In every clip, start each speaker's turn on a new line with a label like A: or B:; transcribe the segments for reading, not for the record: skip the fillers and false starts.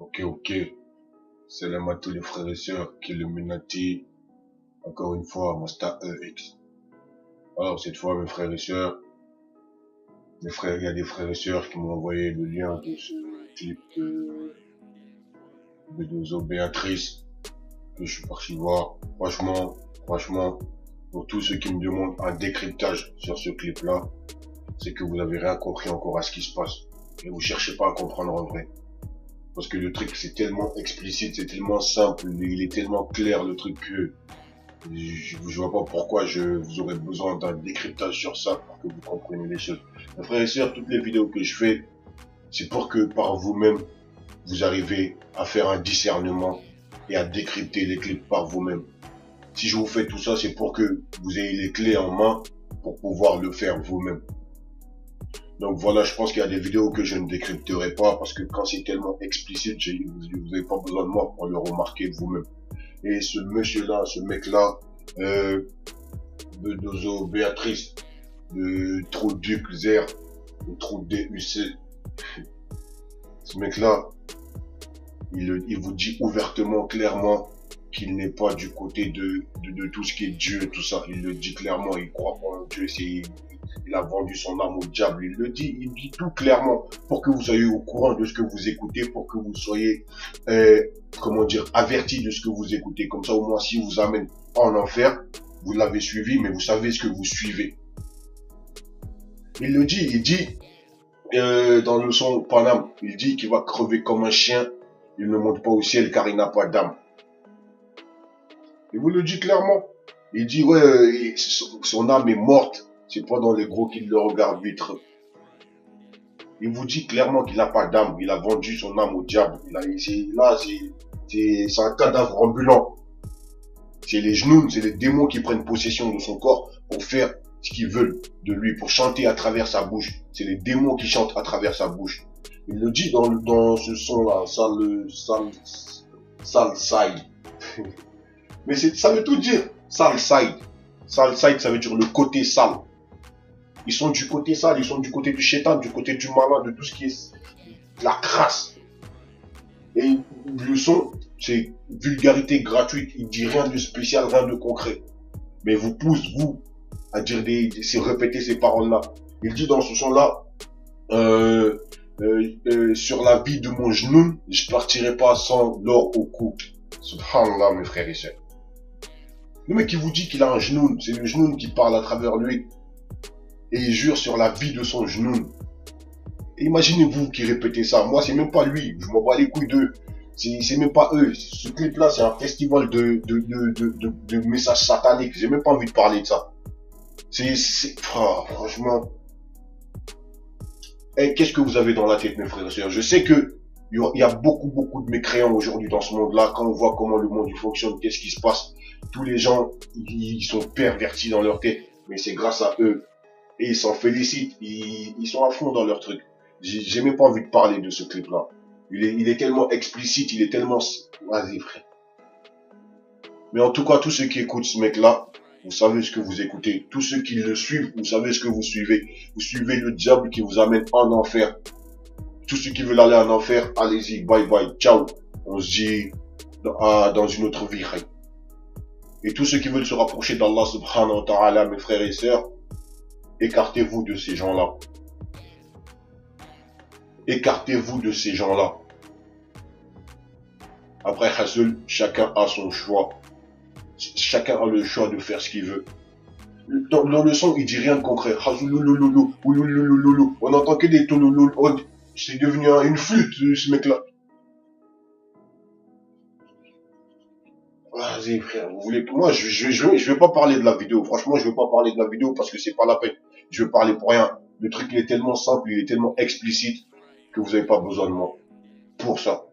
A: Ok. Salam à tous les frères et sœurs, qui Illuminati. Encore une fois, Masta EX. Alors, cette fois, mes frères et sœurs, il y a des frères et sœurs qui m'ont envoyé le lien de ce clip de Béatrice, que je suis parti voir. Franchement, pour tous ceux qui me demandent un décryptage sur ce clip-là, c'est que vous n'avez rien compris encore à ce qui se passe. Et vous cherchez pas à comprendre en vrai. Parce que le truc, c'est tellement explicite, c'est tellement simple, il est tellement clair, le truc, que je vois pas pourquoi vous aurez besoin d'un décryptage sur ça pour que vous compreniez les choses. Mes frères et sœurs, toutes les vidéos que je fais, c'est pour que par vous-même, vous arrivez à faire un discernement et à décrypter les clips par vous-même. Si je vous fais tout ça, c'est pour que vous ayez les clés en main pour pouvoir le faire vous-même. Donc voilà, je pense qu'il y a des vidéos que je ne décrypterai pas parce que quand c'est tellement explicite, vous n'avez pas besoin de moi pour le remarquer vous-même. Et ce monsieur-là, ce mec-là, Bedozo Béatrice, de Trou Duc Zer, de Trou DUC, ce mec-là, il vous dit ouvertement, clairement, qu'il n'est pas du côté de tout ce qui est Dieu, tout ça. Il le dit clairement, il croit pas en Dieu, il a vendu son âme au diable, il dit tout clairement pour que vous soyez au courant de ce que vous écoutez, pour que vous soyez, averti de ce que vous écoutez. Comme ça, au moins, si vous amène en enfer, vous l'avez suivi, mais vous savez ce que vous suivez. Il le dit, dans le son Paname, il dit qu'il va crever comme un chien, il ne monte pas au ciel car il n'a pas d'âme. Il vous le dit clairement. Il dit, ouais, son âme est morte. C'est pas dans les gros qui le regardent vitre. Il vous dit clairement qu'il n'a pas d'âme. Il a vendu son âme au diable. C'est un cadavre ambulant. C'est les genoux, c'est les démons qui prennent possession de son corps pour faire ce qu'ils veulent de lui, pour chanter à travers sa bouche. C'est les démons qui chantent à travers sa bouche. Il le dit dans ce son-là, sale side. Mais ça veut tout dire, sale side. Sale side, ça veut dire le côté sale. Ils sont du côté sale, ils sont du côté du shaitan, du côté du malin, de tout ce qui est la crasse. Et le son, c'est vulgarité gratuite, il dit rien de spécial, rien de concret. Mais vous pousse, vous, à dire répéter ces paroles-là. Il dit dans ce son-là, sur la vie de mon genou, je partirai pas sans l'or au cou. Subhanallah, mes frères et sœurs. Le mec qui vous dit qu'il a un genou, c'est le genou qui parle à travers lui. Et il jure sur la vie de son genou. Imaginez-vous qui répétez ça. Moi, c'est même pas lui. Je m'en bats les couilles d'eux. C'est même pas eux. Ce clip-là, c'est un festival de messages sataniques. J'ai même pas envie de parler de ça. Franchement. Et qu'est-ce que vous avez dans la tête, mes frères et sœurs? Je sais que il y a beaucoup de mécréants aujourd'hui dans ce monde-là. Quand on voit comment le monde fonctionne, qu'est-ce qui se passe? Tous les gens, ils sont pervertis dans leur tête. Mais c'est grâce à eux. Et ils s'en félicitent, ils sont à fond dans leur truc. J'ai même pas envie de parler de ce clip-là. Il est tellement explicite, il est tellement... Vas-y, frère. Mais en tout cas, tous ceux qui écoutent ce mec-là, vous savez ce que vous écoutez. Tous ceux qui le suivent, vous savez ce que vous suivez. Vous suivez le diable qui vous amène en enfer. Tous ceux qui veulent aller en enfer, allez-y, bye bye, ciao. On se dit dans une autre vie. Et tous ceux qui veulent se rapprocher d'Allah subhanahu wa ta'ala, mes frères et sœurs, écartez-vous de ces gens-là. Écartez-vous de ces gens-là. Après, Hassoul, chacun a son choix. Chacun a le choix de faire ce qu'il veut. Dans le son, il dit rien de concret. On entend que des touloulou. C'est devenu une flûte, ce mec-là. Vas-y, frère, vous voulez que moi, je vais pas parler de la vidéo. Franchement, je vais pas parler de la vidéo parce que c'est pas la peine. Je vais parler pour rien. Le truc, il est tellement simple, il est tellement explicite que vous avez pas besoin de moi pour ça.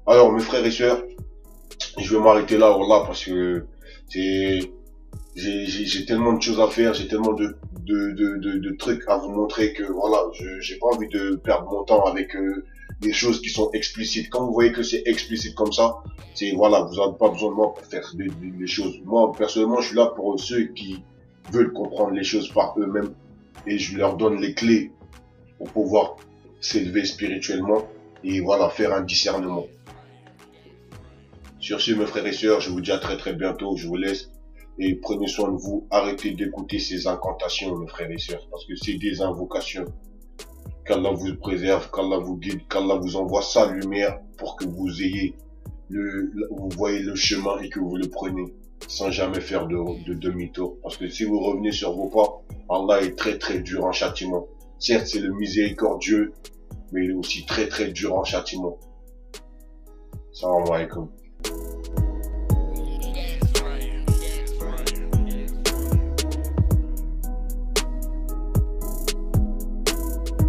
A: Alors, mes frères et sœurs, je vais m'arrêter là, voilà, parce que j'ai tellement de choses à faire, j'ai tellement de trucs à vous montrer que voilà, j'ai pas envie de perdre mon temps avec des choses qui sont explicites. Quand vous voyez que c'est explicite comme ça, c'est voilà, vous n'avez pas besoin de moi pour faire les choses. Moi, personnellement, je suis là pour ceux qui veulent comprendre les choses par eux-mêmes et je leur donne les clés pour pouvoir s'élever spirituellement et voilà, faire un discernement. Sur ce, mes frères et sœurs, je vous dis à très bientôt, je vous laisse et prenez soin de vous, arrêtez d'écouter ces incantations, mes frères et sœurs, parce que c'est des invocations. Qu'Allah vous préserve, qu'Allah vous guide, qu'Allah vous envoie sa lumière pour que vous ayez vous voyez le chemin et que vous le prenez sans jamais faire de demi-tour. Parce que si vous revenez sur vos pas, Allah est très dur en châtiment. Certes, c'est le miséricordieux, mais il est aussi très dur en châtiment. Salam alaikum.